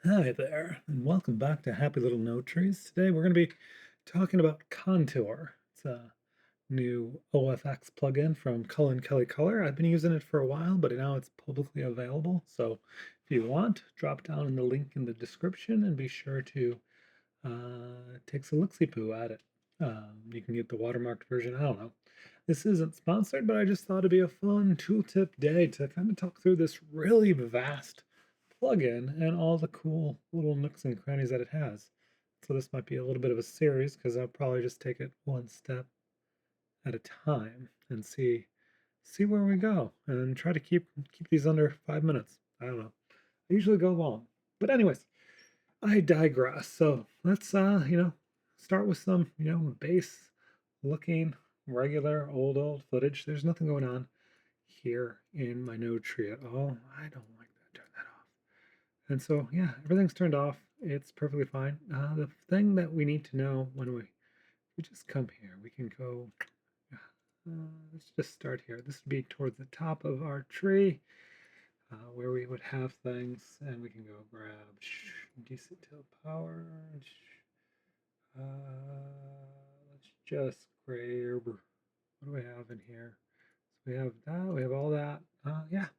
Hi there, and welcome back to Happy Little Note Trees. Today we're going to be talking about Contour. It's a new OFX plugin from Cullen Kelly Color. I've been using it for a while, but now it's publicly available. So if you want, drop down in the link in the description and be sure to take a look-see-poo at it. You can get the watermarked version. I don't know. This isn't sponsored, but I just thought it'd be a fun tooltip day to kind of talk through this really vast plugin and all the cool little nooks and crannies that it has. So this might be a little bit of a series because I'll probably just take it one step at a time and see where we go and try to keep these under 5 minutes. I don't know. I usually go long. But anyways, I digress. So let's start with some, base looking regular old footage. There's nothing going on here in my node tree at all. I don't like that. Turn that off. And so, yeah, everything's turned off. It's perfectly fine. The thing that we need to know when we just come here, we can go, let's just start here. This would be towards the top of our tree where we would have things, and we can go grab decent tilt power. Let's just grab, what do we have in here? So we have that, we have all that. Yeah,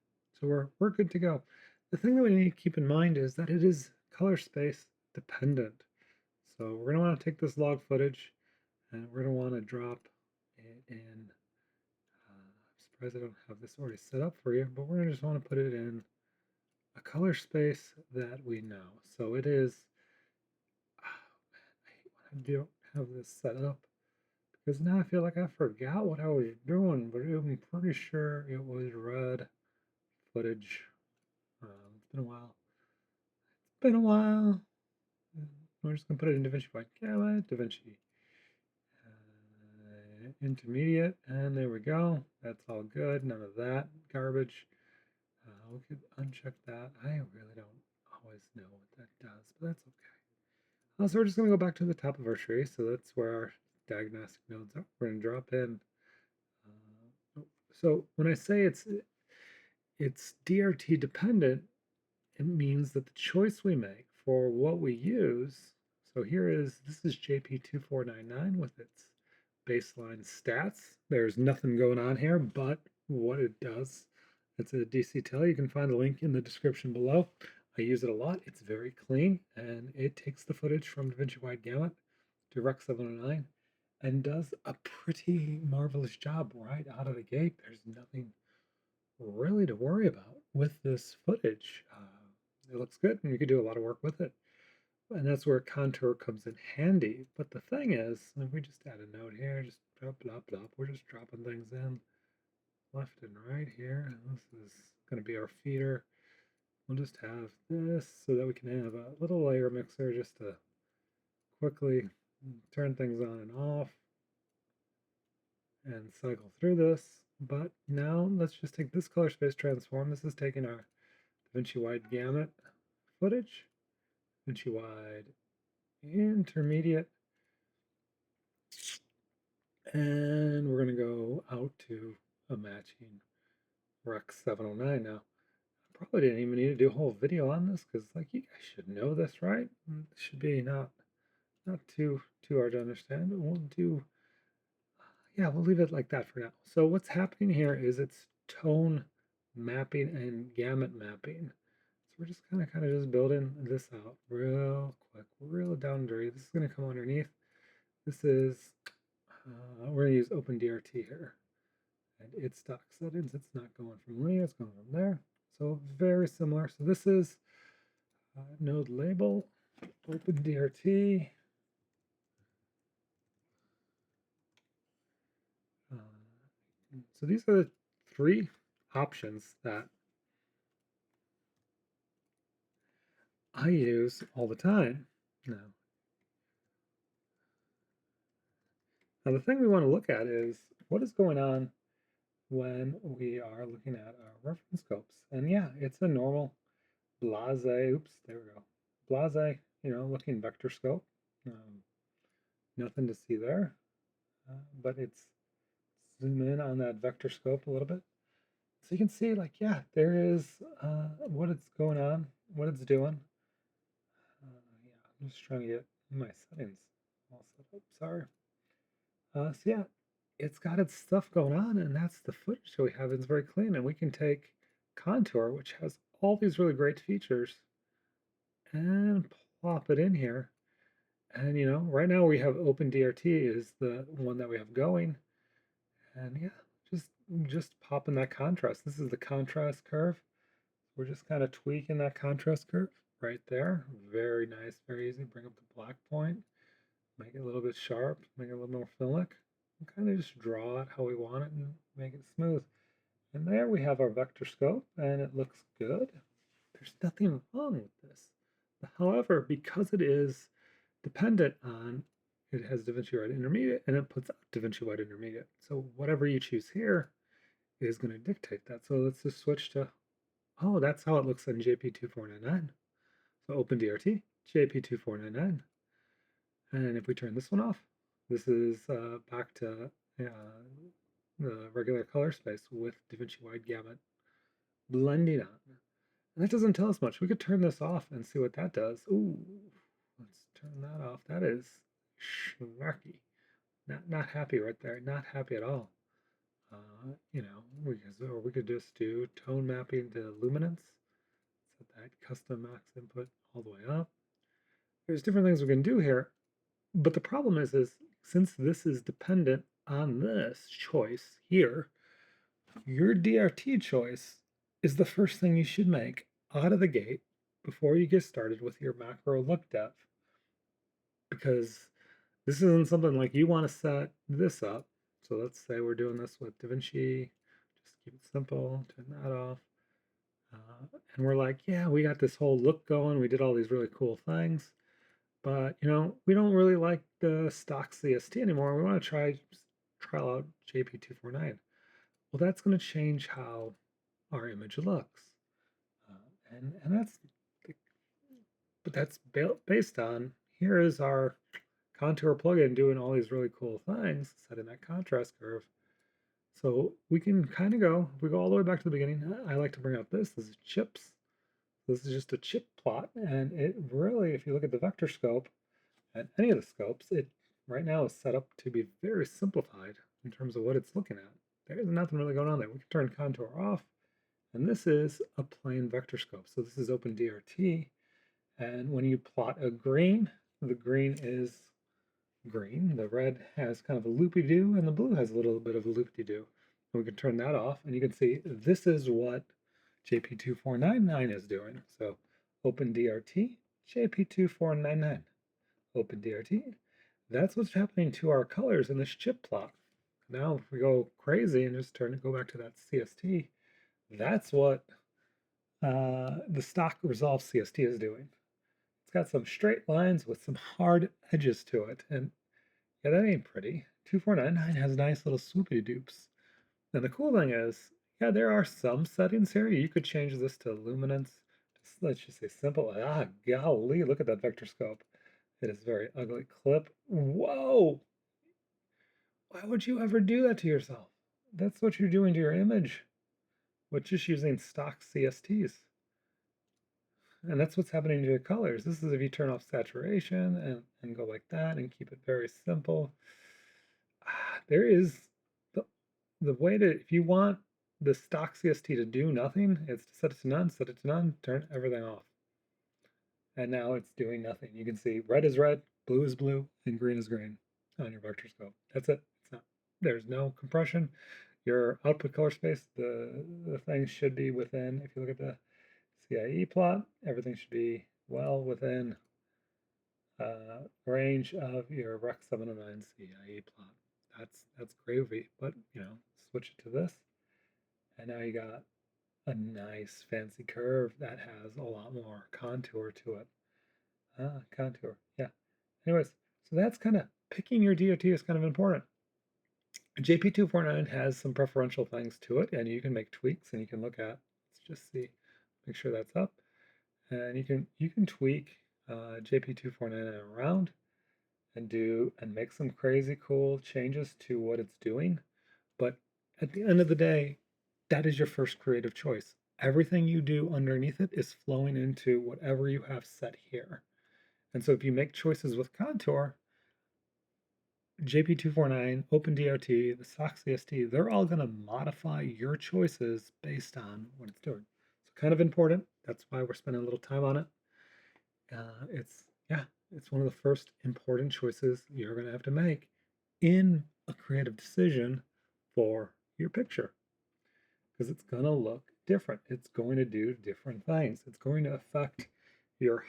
so we're good to go. The thing that we need to keep in mind is that it is color space dependent. So we're going to want to take this log footage and we're going to want to drop it in. I'm surprised I don't have this already set up for you, but we're going to just want to put it in a color space that we know. So it is, I hate when I don't have this set up because now I feel like I forgot what I was doing, but I'm pretty sure it was red footage. It's been a while. It's been a while. We're just gonna put it in Davinci White Gamut, Davinci Intermediate, and there we go. That's all good. None of that garbage. We could uncheck that. I really don't always know what that does, but that's okay. So we're just gonna go back to the top of our tree. So that's where our diagnostic nodes are. We're gonna drop in. So when I say it's DRT dependent, it means that the choice we make for what we use, so this is JP2499 with its baseline stats. There's nothing going on here, but what it does, it's a DC tele. You can find the link in the description below. I use it a lot. It's very clean, and it takes the footage from DaVinci Wide Gamut to Rec 709 and does a pretty marvelous job right out of the gate. There's nothing really to worry about with this footage. It looks good and you could do a lot of work with it. And that's where contour comes in handy. But the thing is, if we just add a note here, just drop, blah, blah, we're just dropping things in left and right here. This is going to be our feeder. We'll just have this so that we can have a little layer mixer just to quickly turn things on and off and cycle through this. But now let's just take this color space transform. This is taking our DaVinci Wide Gamut footage, DaVinci Wide Intermediate, and we're going to go out to a matching Rec 709 now. I probably didn't even need to do a whole video on this because like you guys should know this, right? It should be not too hard to understand, but we'll do, yeah, we'll leave it like that for now. So what's happening here is it's tone mapping and gamut mapping. So we're just kind of just building this out real quick, real down dirty. This is going to come underneath. This is, we're going to use OpenDRT here. And its stock settings, it's not going from linear, it's going from there. So very similar. So this is node label, OpenDRT. So these are the three options that I use all the time. Now the thing we want to look at is what is going on when we are looking at our reference scopes. And yeah, it's a normal blase, oops, there we go. Blase, looking vector scope. Nothing to see there, but it's zoom in on that vector scope a little bit. So you can see like, yeah, there is what it's going on, what it's doing. I'm just trying to get my settings all set up. Sorry. So yeah, it's got its stuff going on, and that's the footage that we have. It's very clean, and we can take Contour, which has all these really great features, and plop it in here. And right now we have OpenDRT is the one that we have going, and yeah, just popping that contrast. This is the contrast curve. We're just kind of tweaking that contrast curve right there. Very nice, very easy. Bring up the black point, make it a little bit sharp, make it a little more filmic, and kind of just draw it how we want it and make it smooth. And there we have our vector scope, and it looks good. There's nothing wrong with this. However, because it is dependent on, it has Davinci Wide Intermediate, and it puts out Davinci Wide Intermediate. So whatever you choose here is going to dictate that. So let's just switch to, oh, that's how it looks in JP2499. So OpenDRT, JP2499. And if we turn this one off, this is back to the regular color space with Davinci Wide Gamut blending on. And that doesn't tell us much. We could turn this off and see what that does. Ooh, let's turn that off. That is snarky. Not happy right there. Not happy at all. We could just do tone mapping to luminance. Set that custom max input all the way up. There's different things we can do here, but the problem is since this is dependent on this choice here, your DRT choice is the first thing you should make out of the gate before you get started with your macro look dev. Because this isn't something like you want to set this up. So let's say we're doing this with Davinci, just keep it simple, turn that off. And we're like, yeah, we got this whole look going. We did all these really cool things, but we don't really like the stock CST anymore. We want to trial out JP249. Well, that's going to change how our image looks. And that's based on, here is our contour plugin doing all these really cool things, setting that contrast curve. So we can kind of go, if we go all the way back to the beginning, I like to bring up this is chips. This is just a chip plot, and it really, if you look at the vector scope and any of the scopes, it right now is set up to be very simplified in terms of what it's looking at. There's nothing really going on there. We can turn contour off, and this is a plain vector scope. So this is OpenDRT, and when you plot a green, the green is green, the red has kind of a loopy-doo, and the blue has a little bit of a loopy-doo. And we can turn that off, and you can see this is what JP2499 is doing. So OpenDRT, JP2499, OpenDRT. That's what's happening to our colors in this chip plot. Now, if we go crazy and just go back to that CST, that's what the stock Resolve CST is doing. It's got some straight lines with some hard edges to it, and yeah, that ain't pretty. 2499 has nice little swoopy dupes. And the cool thing is, yeah, there are some settings here. You could change this to luminance. Let's just say simple. Ah, golly, look at that vector scope. It is very ugly. Clip. Whoa! Why would you ever do that to yourself? That's what you're doing to your image with just using stock CSTs. And that's what's happening to your colors. This is if you turn off saturation and go like that and keep it very simple. There is the way to, if you want the stock CST to do nothing, it's to set it to none, turn everything off. And now it's doing nothing. You can see red is red, blue is blue, and green is green on your vector scope. That's it. There's no compression. Your output color space, the things should be within, if you look at the CIE plot, everything should be well within range of your Rec 709 CIE plot. That's gravy, but switch it to this, and now you got a nice fancy curve that has a lot more contour to it. Contour, yeah. Anyways, so that's kind of picking your DOT is kind of important. JP249 has some preferential things to it, and you can make tweaks, and you can look at. Let's just see, make sure that's up, and you can tweak JP249 around and make some crazy cool changes to what it's doing. But at the end of the day, that is your first creative choice. Everything you do underneath it is flowing into whatever you have set here. And so if you make choices with contour, JP249, OpenDRT, the SockCST, they're all going to modify your choices based on what it's doing. So kind of important. That's why we're spending a little time on it. It's one of the first important choices you're going to have to make in a creative decision for your picture, because it's going to look different. It's going to do different things. It's going to affect your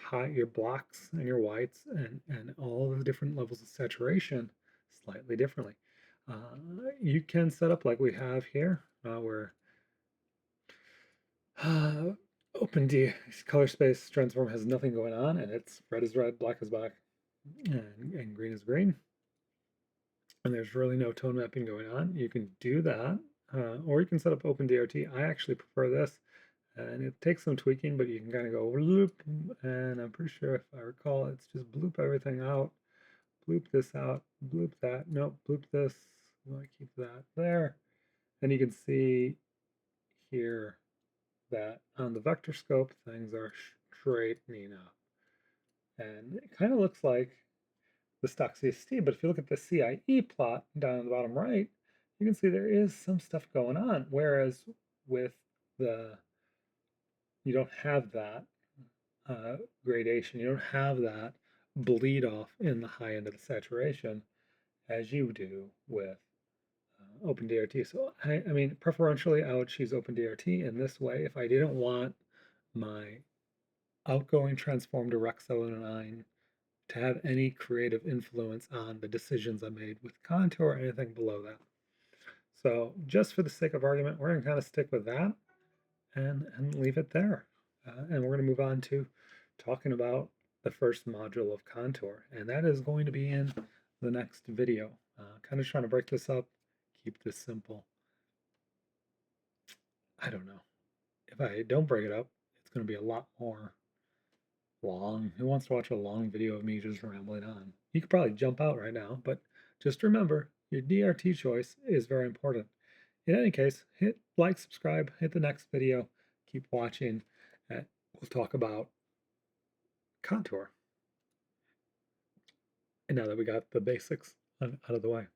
blacks and your whites and all the different levels of saturation slightly differently. You can set up like we have here, where uh, OpenD color space transform has nothing going on, and it's red is red, black is black, and green is green, and there's really no tone mapping going on. You can do that, or you can set up OpenDRT. I actually prefer this, and it takes some tweaking, but you can kind of go loop, and I'm pretty sure if I recall, it's just bloop everything out, bloop this out, bloop that, nope, bloop this, we want to keep that there, and you can see here that on the vector scope, things are straightening up. And it kind of looks like the stock CST, but if you look at the CIE plot down in the bottom right, you can see there is some stuff going on. Whereas with you don't have that gradation, you don't have that bleed off in the high end of the saturation as you do with OpenDRT. So I mean, preferentially, I would choose OpenDRT in this way if I didn't want my outgoing transform to Rec 709 to have any creative influence on the decisions I made with contour or anything below that. So just for the sake of argument, we're going to kind of stick with that and leave it there. And we're going to move on to talking about the first module of contour, and that is going to be in the next video. Kind of trying to break this up, keep this simple. I don't know. If I don't break it up, it's going to be a lot more long. Who wants to watch a long video of me just rambling on? You could probably jump out right now, but just remember your DRT choice is very important. In any case, hit like, subscribe, hit the next video, keep watching, and we'll talk about contour. And now that we got the basics out of the way.